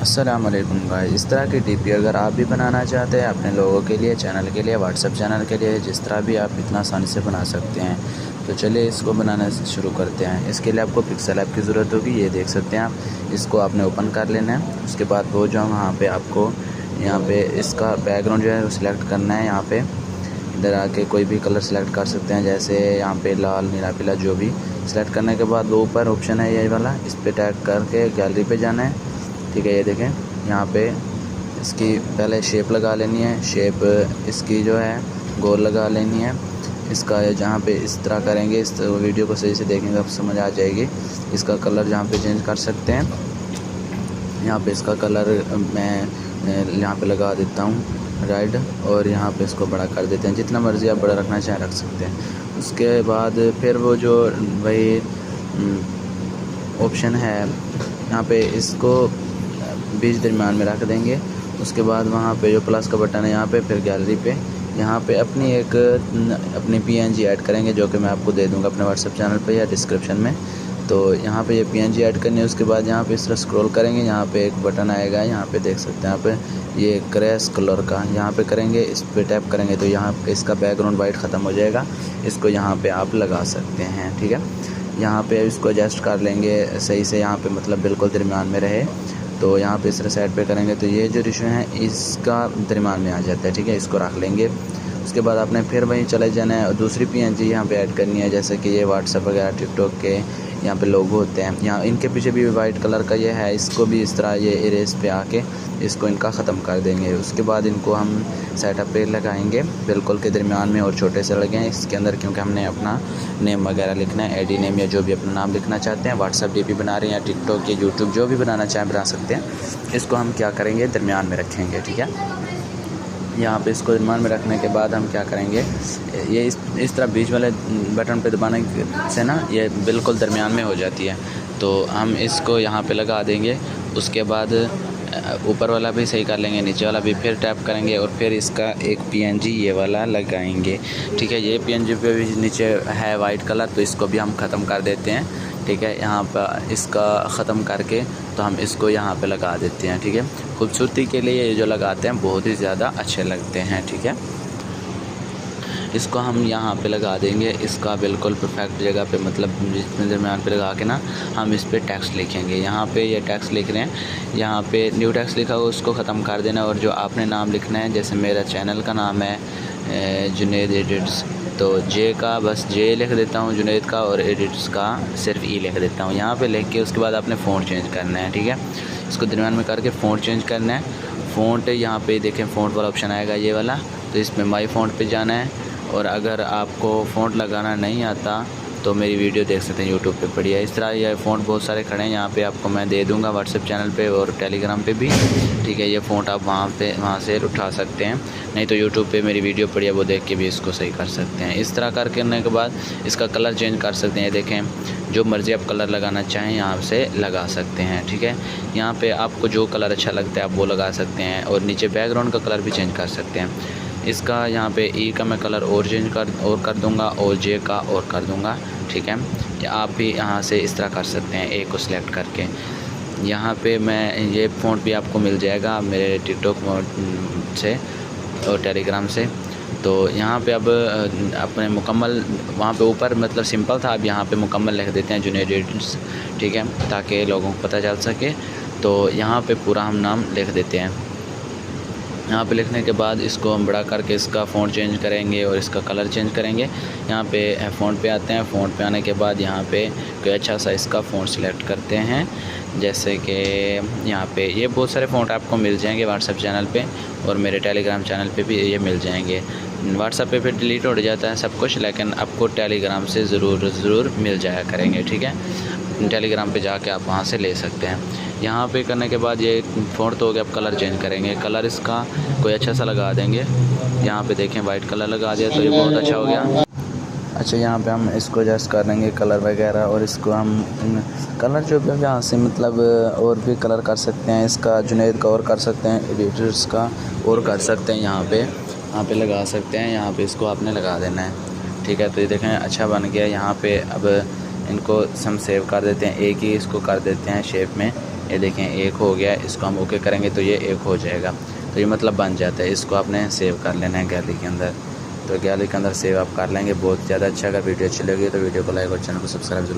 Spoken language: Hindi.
अस्सलामुअलैकुम गाइस। इस तरह की डीपी अगर आप भी बनाना चाहते हैं अपने लोगों के लिए, चैनल के लिए, व्हाट्सएप चैनल के लिए, जिस तरह भी आप इतना आसानी से बना सकते हैं, तो चलिए इसको बनाना शुरू करते हैं। इसके लिए आपको पिक्सल ऐप की ज़रूरत होगी। ये देख सकते हैं आप, इसको आपने ओपन कर लेना है। उसके बाद वो जो वहाँ पर आपको यहाँ पर इसका बैकग्राउंड जो है वो सिलेक्ट करना है। यहाँ पर इधर आके कोई भी कलर सेलेक्ट कर सकते हैं, जैसे यहाँ पे लाल, नीला, पीला, जो भी। सेलेक्ट करने के बाद वो ऊपर ऑप्शन है ये वाला, इस पर टैग करके गैलरी पे जाना है। ठीक है, ये देखें यहाँ पे इसकी पहले शेप लगा लेनी है। शेप इसकी जो है गोल लगा लेनी है। इसका जहाँ पे इस तरह करेंगे, इस वीडियो को सही से देखेंगे आप समझ आ जाएगी। इसका कलर जहाँ पे चेंज कर सकते हैं। यहाँ पे इसका कलर मैं यहाँ पे लगा देता हूँ रेड, और यहाँ पे इसको बड़ा कर देते हैं। जितना मर्ज़ी आप बड़ा रखना चाहें रख सकते हैं। उसके बाद फिर वो जो वही ऑप्शन है यहाँ पे इसको बीच दरमियान में रख देंगे। उसके बाद वहाँ पे जो प्लस का बटन है यहाँ पे, फिर गैलरी पे यहाँ पे अपनी PNG ऐड करेंगे, जो कि मैं आपको दे दूँगा अपने व्हाट्सएप चैनल पे या डिस्क्रिप्शन में। तो यहाँ पे ये PNG ऐड करनी है। उसके बाद यहाँ पे इस तरह स्क्रॉल करेंगे, यहाँ पे एक बटन आएगा, यहाँ पे देख सकते हैं यहाँ पे ये क्रैश कलर का, यहाँ पे करेंगे, इस पे टैप करेंगे तो यहाँ पे इसका बैकग्राउंड वाइट ख़त्म हो जाएगा। इसको यहाँ पे आप लगा सकते हैं। ठीक है, यहाँ पे इसको एडजस्ट कर लेंगे सही से, यहाँ पे मतलब बिल्कुल दरमियान में रहे। तो यहाँ पे इस तरह साइड पे करेंगे तो ये जो रेशो है इसका दरमियान में आ जाता है। ठीक है, इसको रख लेंगे। उसके बाद आपने फिर वहीं चले जाना है और दूसरी PNG यहाँ पे ऐड करनी है, जैसे कि ये व्हाट्सएप वगैरह, टिकटॉक के यहाँ पे लोगो होते हैं। यहाँ इनके पीछे भी वाइट कलर का ये है, इसको भी इस तरह ये इरेज पे आके इसको इनका ख़त्म कर देंगे। उसके बाद इनको हम सेटअप पे लगाएंगे बिल्कुल के दरमियान में, और छोटे से लगें इसके अंदर, क्योंकि हमने अपना नेम वगैरह लिखना है, ID नेम या जो भी अपना नाम लिखना चाहते हैं। व्हाट्सएप DP बना रहे हैं या टिकटॉक या यूट्यूब जो भी बनाना चाहें बना सकते हैं। इसको हम क्या करेंगे, दरमियान में रखेंगे। ठीक है, यहाँ पे इसको दरमियान में रखने के बाद हम क्या करेंगे, ये इस तरह बीच वाले बटन पे दबाने से ना ये बिल्कुल दरमियान में हो जाती है। तो हम इसको यहाँ पे लगा देंगे। उसके बाद ऊपर वाला भी सही कर लेंगे, नीचे वाला भी फिर टैप करेंगे और फिर इसका एक PNG ये वाला लगाएंगे। ठीक है, ये PNG पे भी नीचे है वाइट कलर, तो इसको भी हम ख़त्म कर देते हैं। ठीक है, यहाँ पर इसका ख़त्म करके तो हम इसको यहाँ पे लगा देते हैं। ठीक है, खूबसूरती के लिए ये जो लगाते हैं बहुत ही ज़्यादा अच्छे लगते हैं। ठीक है, इसको हम यहाँ पे लगा देंगे, इसका बिल्कुल परफेक्ट जगह पे, मतलब जिसमें दरमियान पे लगा के ना हम इस पर टेक्स्ट लिखेंगे। यहाँ पे ये टेक्स्ट लिख रहे हैं, यहाँ पे न्यू टेक्स्ट लिखा हुआ उसको ख़त्म कर देना, और जो आपने नाम लिखना है, जैसे मेरा चैनल का नाम है जुनैद एडिट्स, तो J का बस J लिख देता हूँ जुनैद का, और एडिट्स का सिर्फ E लिख देता हूँ। यहाँ पे लिख के उसके बाद आपने फ़ॉन्ट चेंज करना है। ठीक है, इसको दरमियान में करके फ़ॉन्ट चेंज करना है। फ़ॉन्ट यहाँ पे देखें फ़ॉन्ट वाला ऑप्शन आएगा ये वाला, तो इसमें माई फ़ॉन्ट पे जाना है। और अगर आपको फ़ॉन्ट लगाना नहीं आता तो मेरी वीडियो देख सकते हैं यूट्यूब पे पड़ी है। इस तरह ये फ़ॉन्ट बहुत सारे खड़े हैं, यहाँ पे आपको मैं दे दूँगा व्हाट्सएप चैनल पे और टेलीग्राम पे भी। ठीक है, ये फ़ॉन्ट आप वहाँ से उठा सकते हैं, नहीं तो यूट्यूब पे मेरी वीडियो पड़ी है वो देख के भी इसको सही कर सकते हैं। इस तरह करने के बाद इसका कलर चेंज कर सकते हैं। देखें, जो मर्ज़ी आप कलर लगाना चाहें यहाँ से लगा सकते हैं। ठीक है, यहाँ पर आपको जो कलर अच्छा लगता है आप वो लगा सकते हैं, और नीचे बैकग्राउंड का कलर भी चेंज कर सकते हैं। इसका यहाँ पे E का मैं कलर और चेंज कर दूँगा, और J का और कर दूँगा। ठीक है, या आप भी यहाँ से इस तरह कर सकते हैं, A को सिलेक्ट करके। यहाँ पे मैं ये फ़ॉन्ट भी आपको मिल जाएगा मेरे टिकटॉक से और टेलीग्राम से। तो यहाँ पे अब अपने मुकम्मल, वहाँ पे ऊपर मतलब सिंपल था, अब यहाँ पे मुकम्मल लिख देते हैं जुनैद एडिट्स। ठीक है, ताकि लोगों को पता चल सके। तो यहाँ पे पूरा हम नाम लिख देते हैं। यहाँ पे लिखने के बाद इसको हम बड़ा करके इसका फ़ॉन्ट चेंज करेंगे और इसका कलर चेंज करेंगे। यहाँ पे फ़ॉन्ट पे आते हैं। फ़ॉन्ट पे आने के बाद यहाँ पे कोई अच्छा सा इसका फ़ॉन्ट सिलेक्ट करते हैं, जैसे कि यहाँ पे ये बहुत सारे फ़ॉन्ट आपको मिल जाएंगे व्हाट्सएप चैनल पे, और मेरे टेलीग्राम चैनल पे भी ये मिल जाएंगे। व्हाट्सएप पे फिर डिलीट हो जाता है सब कुछ, लेकिन आपको टेलीग्राम से ज़रूर मिल जाया करेंगे। ठीक है, टेलीग्राम पे जाके आप वहाँ से ले सकते हैं। यहाँ पे करने के बाद ये फ़ॉन्ट तो हो गया, अब कलर चेंज करेंगे। कलर इसका कोई अच्छा सा लगा देंगे। यहाँ पे देखें वाइट कलर लगा दिया तो ये बहुत अच्छा हो गया। अच्छा, यहाँ पे हम इसको एडजस्ट कर लेंगे कलर वगैरह, और इसको हम कलर जो भी यहाँ से मतलब और भी कलर कर सकते हैं। इसका जुनैद का और कर सकते हैं, एडिटर्स का और कर सकते हैं। यहाँ पे लगा सकते हैं। यहाँ पे इसको आपने लगा देना है। ठीक है, तो ये देखें अच्छा बन गया। यहाँ पे अब इनको हम सेव कर देते हैं, एक ही इसको कर देते हैं शेप में। ये देखें एक हो गया, इसको हम ओके करेंगे तो ये एक हो जाएगा, तो ये मतलब बन जाता है। इसको आपने सेव कर लेना है गैलरी के अंदर। तो गैलरी के अंदर सेव आप कर लेंगे, बहुत ज़्यादा अच्छा। अगर वीडियो अच्छी लगी तो वीडियो को लाइक और चैनल को सब्सक्राइब जरूर